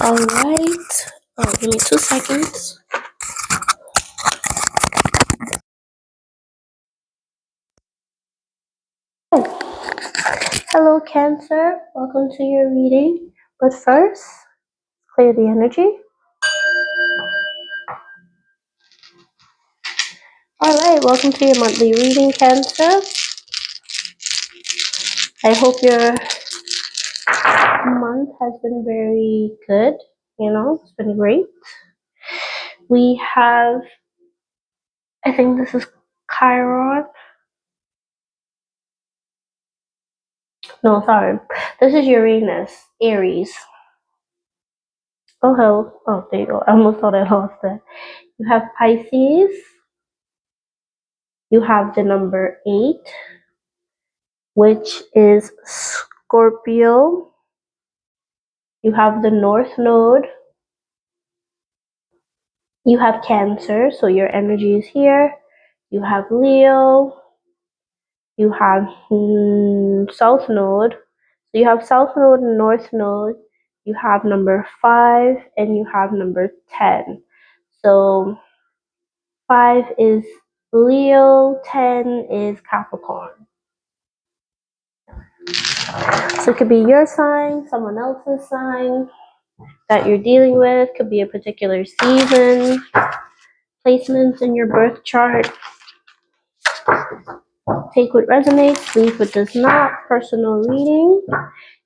All right. Oh, give me 2 seconds. Oh, hello, Cancer. Welcome to your reading. But first, clear the energy. All right. Welcome to your monthly reading, Cancer. I hope your month has been very good. It's been great. We have, I think this is Chiron. No, sorry. This is Uranus, Aries. Oh, hell. Oh, there you go. I almost thought I lost it. You have Pisces. You have the number 8, which is Scorpio. You have the North Node. You have Cancer, so your energy is here. You have Leo. You have South Node. So you have South Node and North Node. You have number 5 and you have number 10. So 5 is Leo, 10 is Capricorn. So it could be your sign, someone else's sign that you're dealing with, could be a particular season, placements in your birth chart. Take what resonates, leave what does not. Personal reading.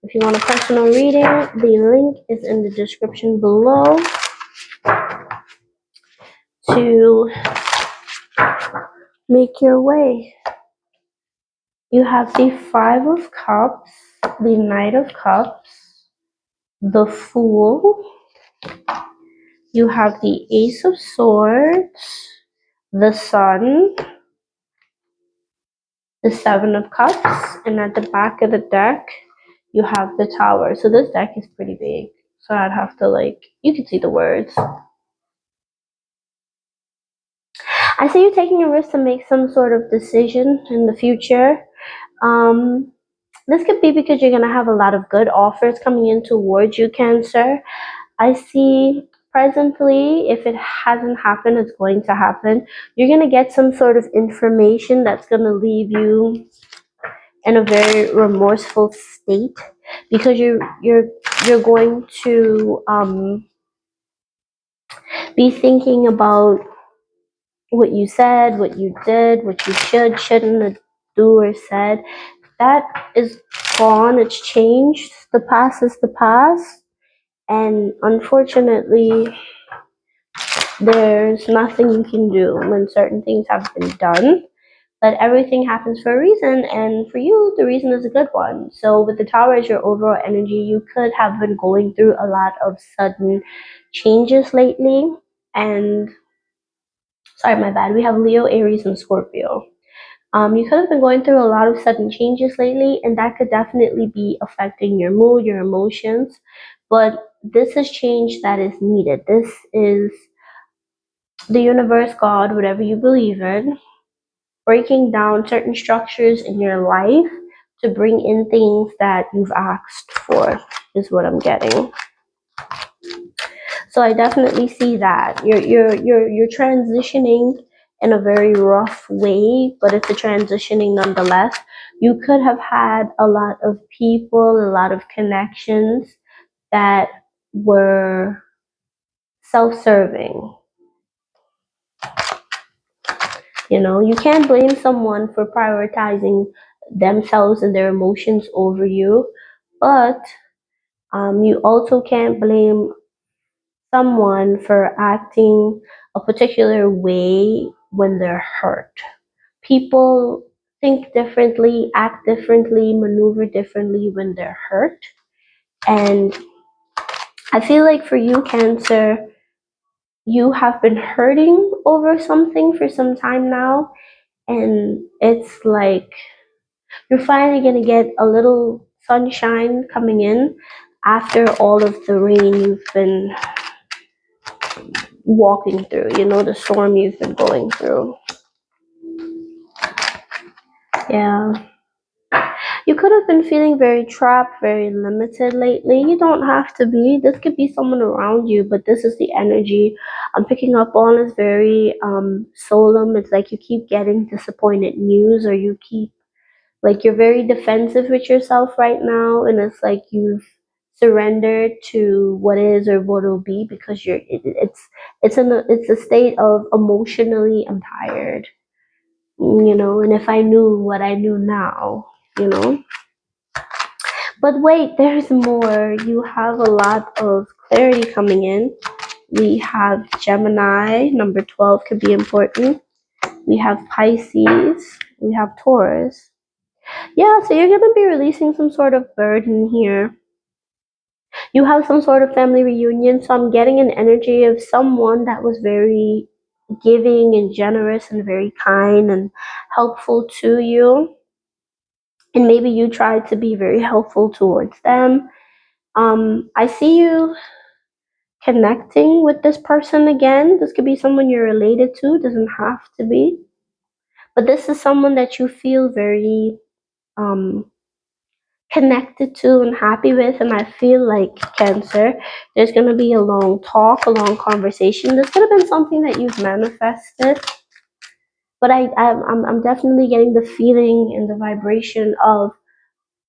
If you want a personal reading, the link is in the description below to make your way. You have the 5 of Cups, the Knight of Cups, the Fool. You have the Ace of Swords, the Sun, the 7 of Cups, and at the back of the deck, you have the Tower. So this deck is pretty big. So I'd have to you can see the words. I see you taking a risk to make some sort of decision in the future. This could be because you're going to have a lot of good offers coming in towards you, Cancer. I see presently, if it hasn't happened, it's going to happen. You're going to get some sort of information that's going to leave you in a very remorseful state because you're going to be thinking about what you said, what you did, what you shouldn't do or said. That is gone. It's changed. The past is the past. And unfortunately, there's nothing you can do when certain things have been done. But everything happens for a reason, and for you, the reason is a good one. So with the Tower as your overall energy, you could have been going through a lot of sudden changes lately. And sorry, my bad. We have Leo, Aries, and Scorpio. You could have been going through a lot of sudden changes lately, and that could definitely be affecting your mood, your emotions. But this is change that is needed. This is the universe, God, whatever you believe in, breaking down certain structures in your life to bring in things that you've asked for, is what I'm getting. So I definitely see that you're transitioning in a very rough way, but it's a transitioning nonetheless. You could have had a lot of people, a lot of connections that were self-serving. You can't blame someone for prioritizing themselves and their emotions over you, but you also can't blame someone for acting a particular way when they're hurt. People think differently, act differently, maneuver differently when they're hurt. And I feel like for you, Cancer, you have been hurting over something for some time now. And it's like you're finally going to get a little sunshine coming in after all of the rain you've been walking through, the storm you've been going through. Yeah. You could have been feeling very trapped, very limited lately. You don't have to be. This could be someone around you, but this is the energy I'm picking up on is very solemn. It's like you keep getting disappointed news, or you keep like you're very defensive with yourself right now, and it's like you've surrendered to what is or what will be because it's a state of emotionally I'm tired, and if I knew what I knew now, you know. But wait, there's more. You have a lot of clarity coming in. We have Gemini, number 12 could be important. We have Pisces, we have Taurus. Yeah, so you're going to be releasing some sort of burden here. You have some sort of family reunion, so I'm getting an energy of someone that was very giving and generous and very kind and helpful to you. And maybe you tried to be very helpful towards them. I see you connecting with this person again. This could be someone you're related to, doesn't have to be. But this is someone that you feel very um, connected to and happy with. And I feel like Cancer, there's going to be a long talk, a long conversation. This could have been something that you've manifested. But I'm definitely getting the feeling and the vibration of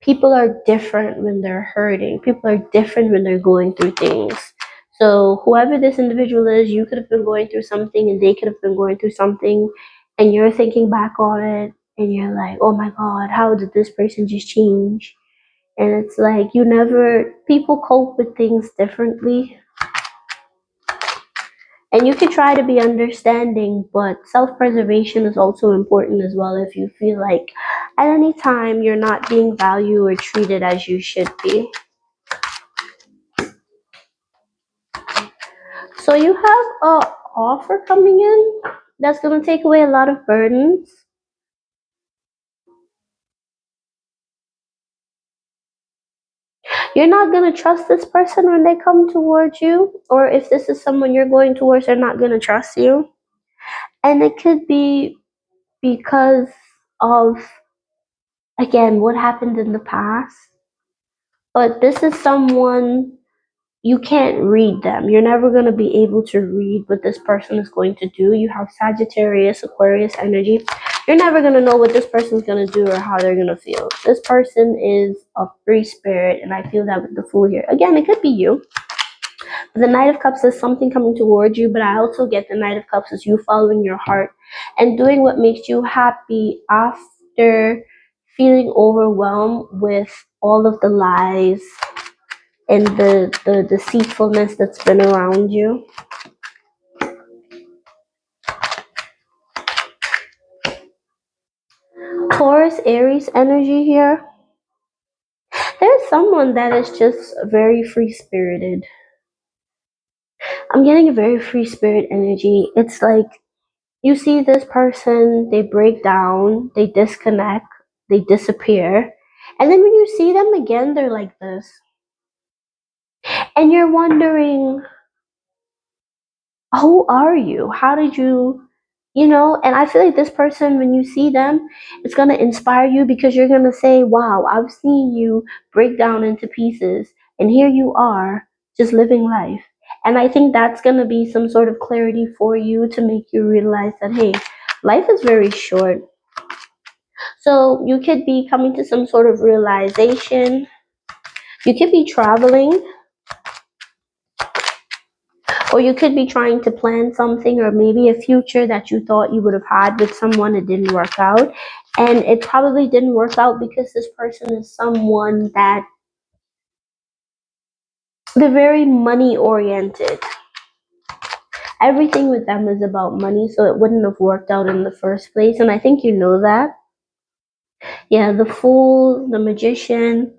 people are different when they're hurting. People are different when they're going through things. So whoever this individual is, you could have been going through something and they could have been going through something, and you're thinking back on it and you're like, oh my God, how did this person just change? And it's like people cope with things differently. And you can try to be understanding, but self preservation is also important as well if you feel like at any time you're not being valued or treated as you should be. So you have a offer coming in that's going to take away a lot of burdens. You're not going to trust this person when they come towards you, or if this is someone you're going towards, they're not going to trust you. And it could be because of, again, what happened in the past. But this is someone you can't read them. You're never going to be able to read what this person is going to do. You have Sagittarius, Aquarius energy. You're never going to know what this person's going to do or how they're going to feel. This person is a free spirit, and I feel that with the Fool here. Again, it could be you. The Knight of Cups is something coming towards you, but I also get the Knight of Cups as you following your heart and doing what makes you happy after feeling overwhelmed with all of the lies and the deceitfulness that's been around you. Taurus, Aries energy here. There's someone that is just very free spirited. I'm getting a very free spirit energy. It's like you see this person, they break down, they disconnect, they disappear. And then when you see them again, they're like this. And you're wondering, who are you? How did and I feel like this person, when you see them, it's going to inspire you because you're going to say, wow, I've seen you break down into pieces, and here you are just living life. And I think that's going to be some sort of clarity for you to make you realize that, hey, life is very short. So you could be coming to some sort of realization. You could be traveling, or you could be trying to plan something, or maybe a future that you thought you would have had with someone. It didn't work out, and it probably didn't work out because this person is someone that they're very money oriented. Everything with them is about money, so it wouldn't have worked out in the first place, and I think you know that. Yeah, the Fool, the Magician.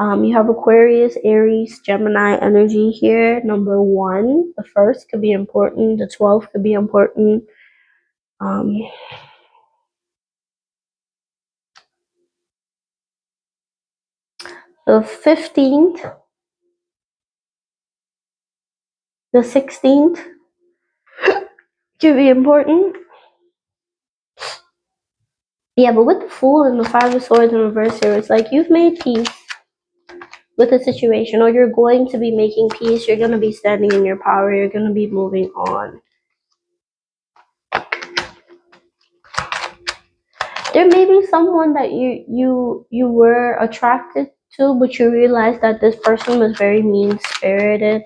You have Aquarius, Aries, Gemini energy here. Number one, the first could be important. The 12th could be important. Um, the 15th, the 16th could be important. Yeah, but with the Fool and the Five of Swords in reverse here, it's like you've made peace with the situation, or you're going to be making peace. You're going to be standing in your power. You're going to be moving on. There may be someone that you were attracted to, but you realize that this person was very mean spirited.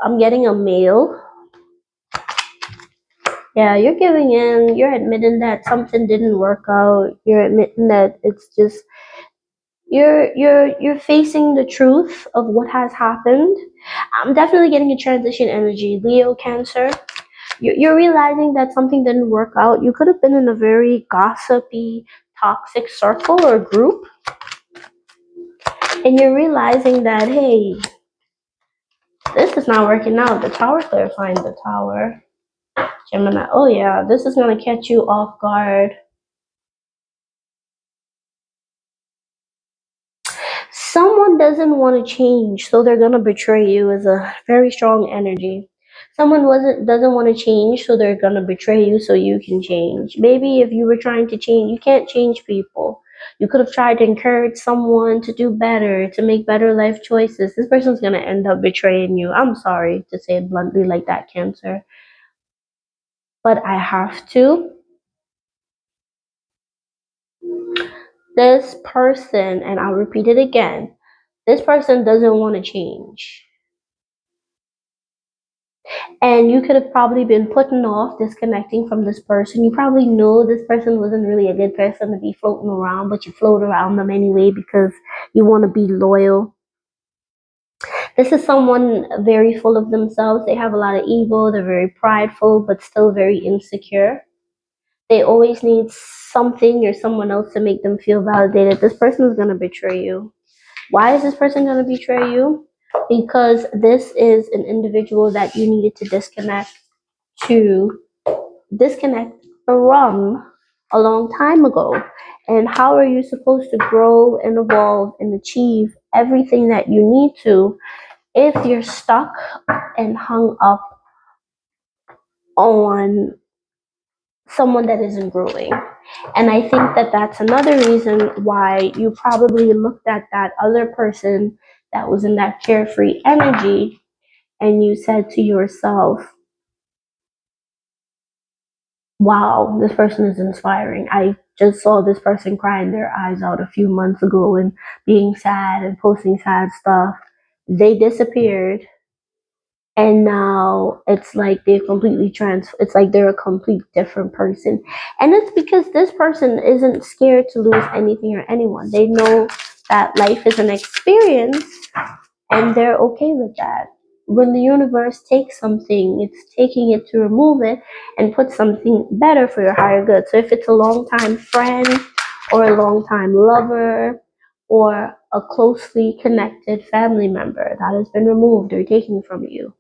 I'm getting a male. Yeah, you're giving in. You're admitting that something didn't work out. You're admitting that it's just you're facing the truth of what has happened. I'm definitely getting a transition energy, Leo, Cancer. You're realizing that something didn't work out. You could have been in a very gossipy, toxic circle or group, and you're realizing that, hey, this is not working out. The Tower clarifying the Tower. Gemini, oh yeah, this is going to catch you off guard. Someone doesn't want to change, so they're going to betray you is a very strong energy. Someone doesn't want to change, so they're going to betray you so you can change. Maybe if you were trying to change, you can't change people. You could have tried to encourage someone to do better, to make better life choices. This person's going to end up betraying you. I'm sorry to say it bluntly like that, Cancer. But I have to. This person, and I'll repeat it again, this person doesn't want to change. And you could have probably been putting off disconnecting from this person. You probably know this person wasn't really a good person to be floating around, but you float around them anyway because you want to be loyal. This is someone very full of themselves. They have a lot of ego. They're very prideful, but still very insecure. They always need something or someone else to make them feel validated. This person is going to betray you. Why is this person going to betray you? Because this is an individual that you needed to to disconnect from a long time ago. And how are you supposed to grow and evolve and achieve everything that you need to if you're stuck and hung up on someone that isn't growing? And I think that that's another reason why you probably looked at that other person that was in that carefree energy and you said to yourself, wow, this person is inspiring. I just saw this person crying their eyes out a few months ago and being sad and posting sad stuff. They disappeared, and now it's like they've completely it's like they're a complete different person. And it's because this person isn't scared to lose anything or anyone. They know that life is an experience and they're okay with that. When the universe takes something, it's taking it to remove it and put something better for your higher good. So if it's a long time friend or a long time lover or a closely connected family member that has been removed or taken from you,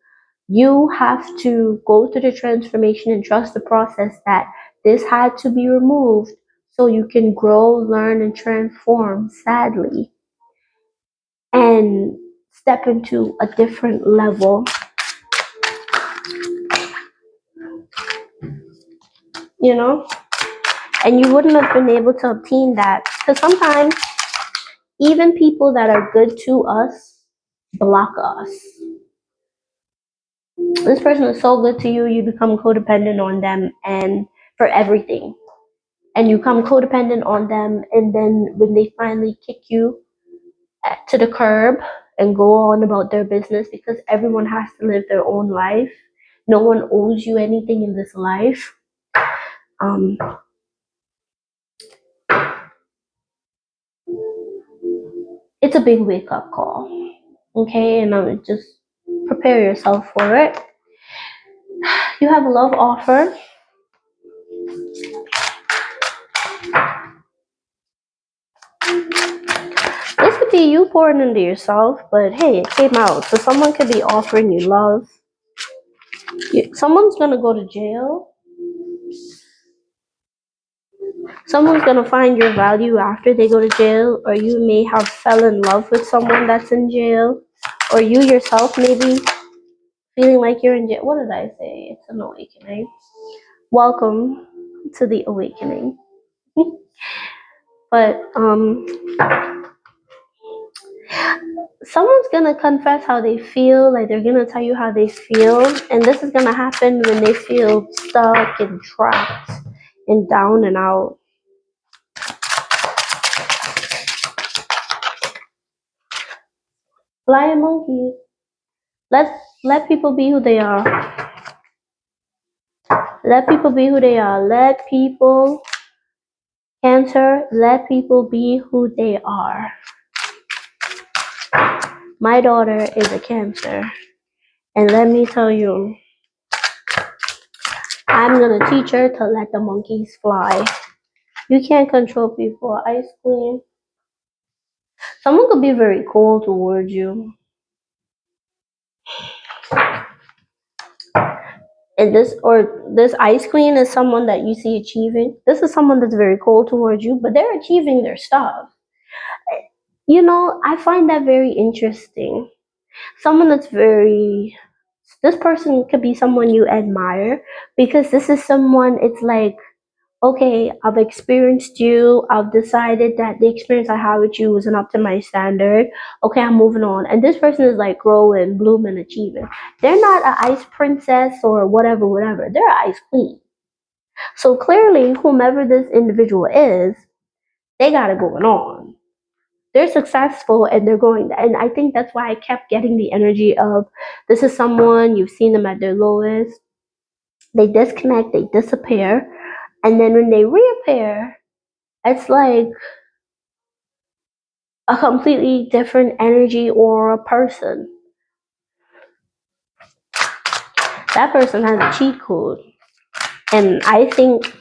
you have to go through the transformation and trust the process that this had to be removed so you can grow, learn, and transform, sadly, and step into a different level, you know? And you wouldn't have been able to obtain that. Because sometimes, even people that are good to us block us. This person is so good to you, you become codependent on them and for everything. And you become codependent on them, and then when they finally kick you to the curb and go on about their business, because everyone has to live their own life, no one owes you anything in this life. Um, it's a big wake up call, okay? And just prepare yourself for it. You have a love offer. This could be you pouring into yourself, but hey, it came out. So someone could be offering you love. Someone's gonna go to jail. Someone's gonna find your value after they go to jail, or you may have fell in love with someone that's in jail, or you yourself maybe feeling like you're in jail. What did I say? It's an awakening. Welcome to the awakening. But someone's gonna confess how they feel, like they're gonna tell you how they feel, and this is gonna happen when they feel stuck and trapped and down and out. Flying monkeys. Let people be who they are. Let people be who they are. Let people, Cancer, let people be who they are. My daughter is a Cancer, and let me tell you, I'm gonna teach her to let the monkeys fly. You can't control people. Ice Queen. Someone could be very cold towards you. And this Ice Queen is someone that you see achieving. This is someone that's very cold towards you, but they're achieving their stuff. You know, I find that very interesting. Someone that's very, this person could be someone you admire, because this is someone, it's like, okay, I've experienced you. I've decided that the experience I had with you wasn't up to my standard. Okay, I'm moving on. And this person is like growing, blooming, achieving. They're not an ice princess or whatever, whatever. They're an ice queen. So clearly, whomever this individual is, they got it going on. They're successful and they're going. And I think that's why I kept getting the energy of, this is someone, you've seen them at their lowest. They disconnect, they disappear. And then when they reappear, it's like a completely different energy or a person. That person has a cheat code. And I think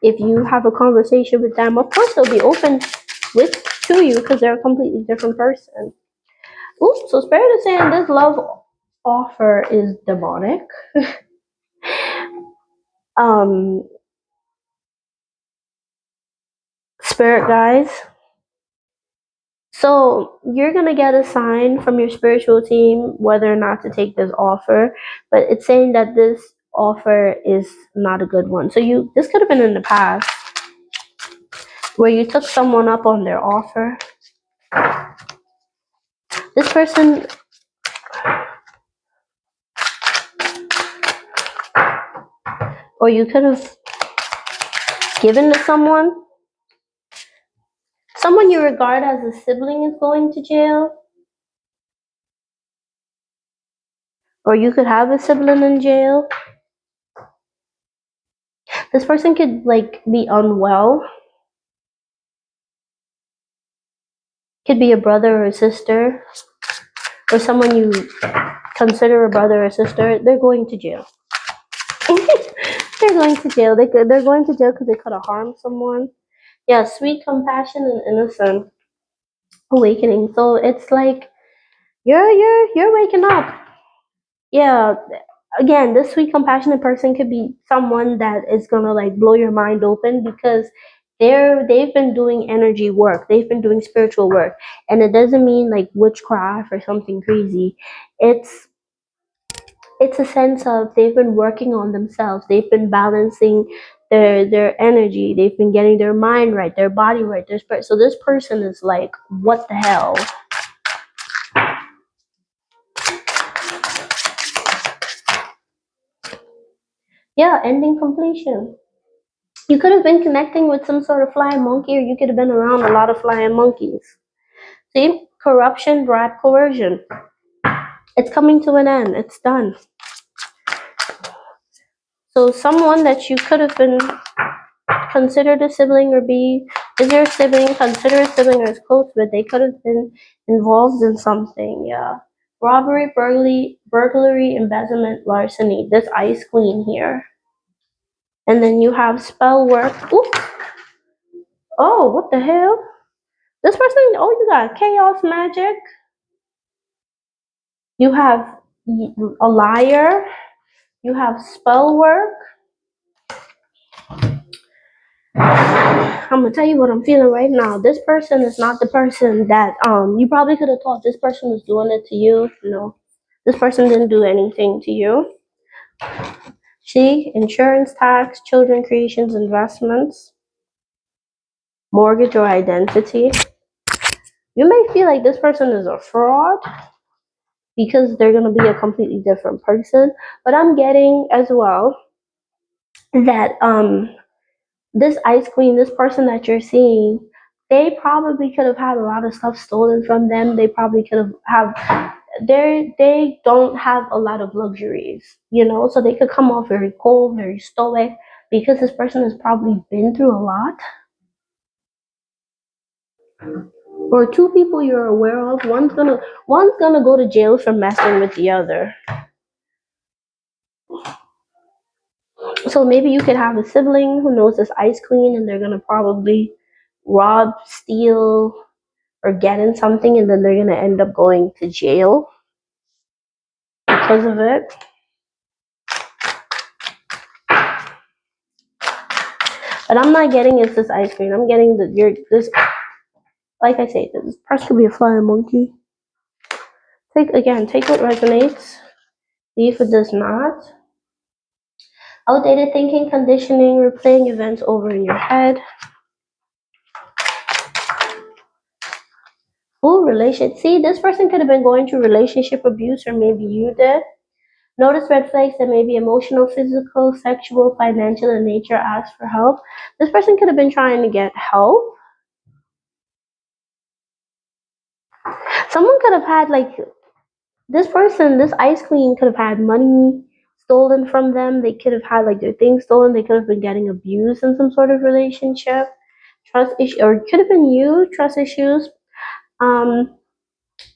if you have a conversation with them, of course they'll be open to you, because they're a completely different person. Oops, so Spirit is saying this love offer is demonic. Spirit guys. So you're gonna get a sign from your spiritual team whether or not to take this offer, but it's saying that this offer is not a good one. So this could have been in the past where you took someone up on their offer. This person, or you could have given to someone you regard as a sibling is going to jail, or you could have a sibling in jail. This person could like be unwell. Could be a brother or a sister, or someone you consider a brother or sister. They're going to jail. They're going to jail. They're going to jail because they could have harmed someone. Yeah, sweet compassion and innocent awakening. So it's like you're waking up. Yeah. Again, this sweet compassionate person could be someone that is gonna like blow your mind open, because they've been doing energy work. They've been doing spiritual work, and it doesn't mean like witchcraft or something crazy. It's a sense of they've been working on themselves. They've been balancing their energy. They've been getting their mind right, their body right, their spirit. So this person is like, what the hell? Yeah, ending completion. You could have been connecting with some sort of flying monkey, or you could have been around a lot of flying monkeys. See, corruption, bribe, coercion. It's coming to an end. It's done. So someone that you could have been considered a sibling or is your sibling, consider a sibling or is close with, they could have been involved in something. Yeah. Robbery, burglary, embezzlement, larceny. This Ice Queen here. And then you have spell work. Ooh. Oh, what the hell? This person, you got chaos magic. You have a liar. You have spell work. I'm gonna tell you what I'm feeling right now. This person is not the person that you probably could have thought this person was doing it to you. No, This person didn't do anything to you. See, insurance, tax, children, creations, investments, mortgage or identity. You may feel like this person is a fraud because they're going to be a completely different person. But I'm getting as well that this ice queen, this person that you're seeing, they probably could have had a lot of stuff stolen from them. They probably could have they don't have a lot of luxuries, so they could come off very cold, very stoic, because this person has probably been through a lot. Or two people you're aware of, one's gonna go to jail for messing with the other. So maybe you could have a sibling who knows this ice queen and they're gonna probably rob, steal, or get in something, and then they're gonna end up going to jail because of it. But I'm not getting it's this ice cream. I'm getting that you're this. Like I say, this person could be a flying monkey. Take what resonates. Leave what does not. Outdated thinking, conditioning, replaying events over in your head. Ooh, relation. See, this person could have been going through relationship abuse, or maybe you did. Notice red flags that may be emotional, physical, sexual, financial in nature. Ask for help. This person could have been trying to get help. Someone could have had this ice queen could have had money stolen from them. They could have had their things stolen. They could have been getting abused in some sort of relationship. Trust issue, or it could have been you. Trust issues. Um,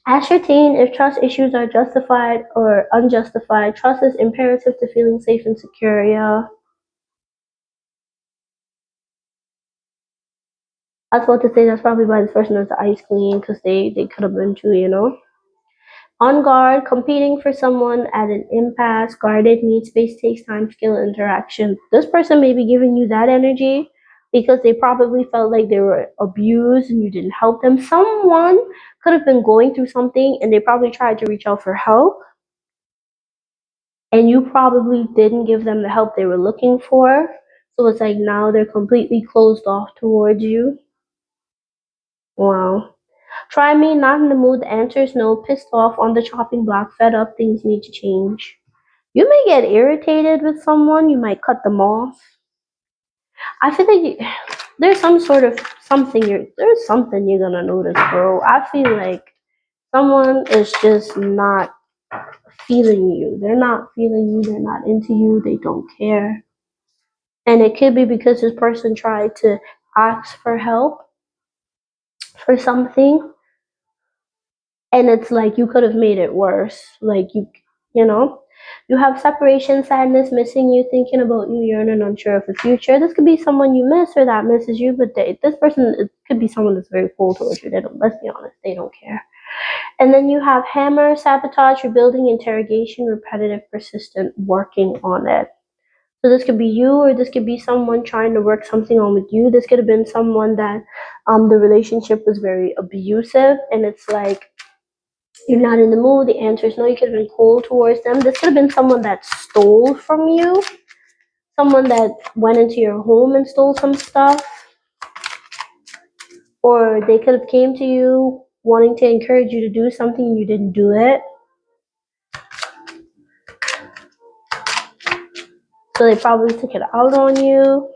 Ascertain if trust issues are justified or unjustified. Trust is imperative to feeling safe and secure. Yeah. I was about to say that's probably why this person is the ice queen, because they could have been too. On guard, competing for someone at an impasse, guarded, need space, takes time, skill, interaction. This person may be giving you that energy because they probably felt like they were abused and you didn't help them. Someone could have been going through something and they probably tried to reach out for help, and you probably didn't give them the help they were looking for. So it's like now they're completely closed off towards you. Wow. Try me, not in the mood. The answer is no. Pissed off, on the chopping block, fed up, things need to change. You may get irritated with someone, you might cut them off. I feel like there's there's something you're gonna notice, bro. I feel like someone is just not feeling you. They're not feeling you, they're not into you, they don't care. And it could be because this person tried to ask for help for something, and it's like you could have made it worse. You know, you have separation, sadness, missing you, thinking about you, yearning, unsure of the future. This could be someone you miss or that misses you, but this person, it could be someone that's very cold towards you. They don't. Let's be honest, they don't care. And then you have hammer, sabotage, rebuilding, interrogation, repetitive, persistent, working on it. So this could be you, or this could be someone trying to work something on with you. This could have been someone that the relationship was very abusive, and it's like you're not in the mood. The answer is no. You could have been cold towards them. This could have been someone that stole from you, someone that went into your home and stole some stuff, or they could have came to you wanting to encourage you to do something and you didn't do it. So they probably took it out on you,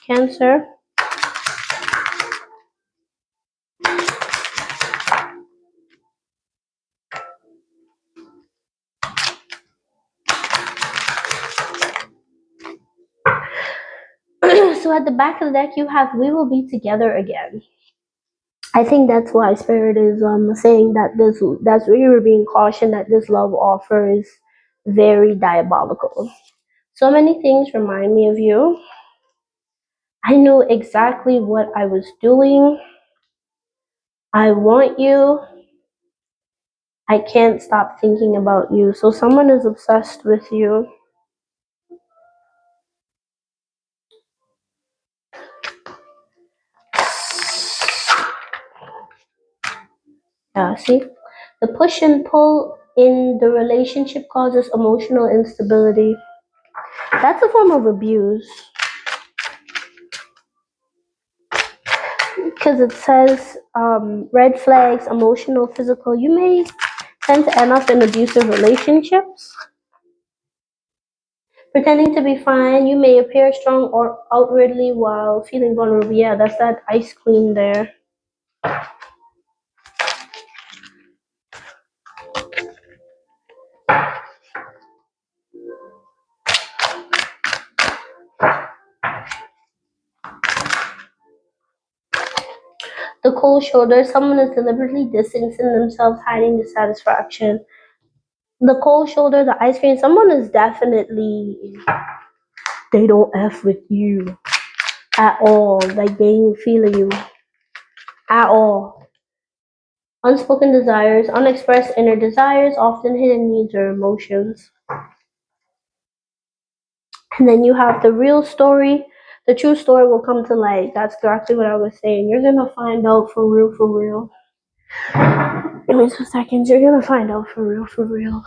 Cancer. So at the back of the deck, you have "We will be together again." I think that's why Spirit is saying that that's where you were being cautioned that this love offer is very diabolical. So many things remind me of you. I knew exactly what I was doing. I want you. I can't stop thinking about you. So someone is obsessed with you. Yeah, see? The push and pull in the relationship causes emotional instability. That's a form of abuse because it says red flags, emotional, physical. You may tend to end up in abusive relationships. Pretending to be fine, you may appear strong or outwardly while feeling vulnerable. Yeah, that's that ice queen there. The cold shoulder, someone is deliberately distancing themselves, hiding dissatisfaction. The cold shoulder, the ice cream, someone is definitely, they don't F with you at all. Like they ain't feeling you at all. Unspoken desires, unexpressed inner desires, often hidden needs or emotions. And then you have the real story. The true story will come to light. That's exactly what I was saying. You're gonna find out for real, for real. Give me 2 seconds. You're gonna find out for real, for real.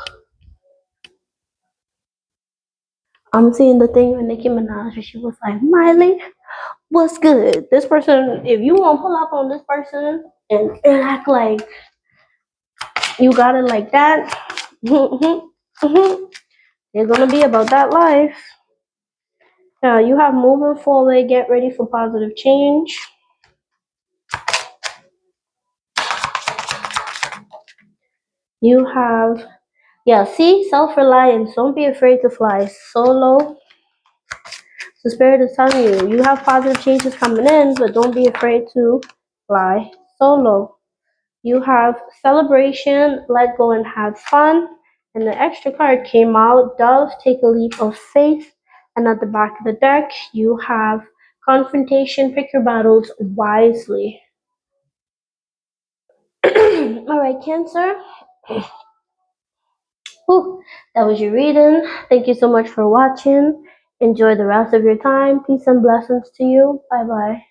I'm seeing the thing with Nicki Minaj where she was like, Miley, what's good? This person, if you want to pull up on this person and act like you got it like that, it's gonna be about that life. Yeah, you have moving forward, get ready for positive change. You have, yeah, see, self-reliance. Don't be afraid to fly solo. The spirit is telling you, you have positive changes coming in, but don't be afraid to fly solo. You have celebration, let go and have fun. And the extra card came out, Dove, take a leap of faith. And at the back of the deck, you have confrontation, pick your battles wisely. All right, Cancer. Whew, that was your reading. Thank you so much for watching. Enjoy the rest of your time. Peace and blessings to you. Bye bye.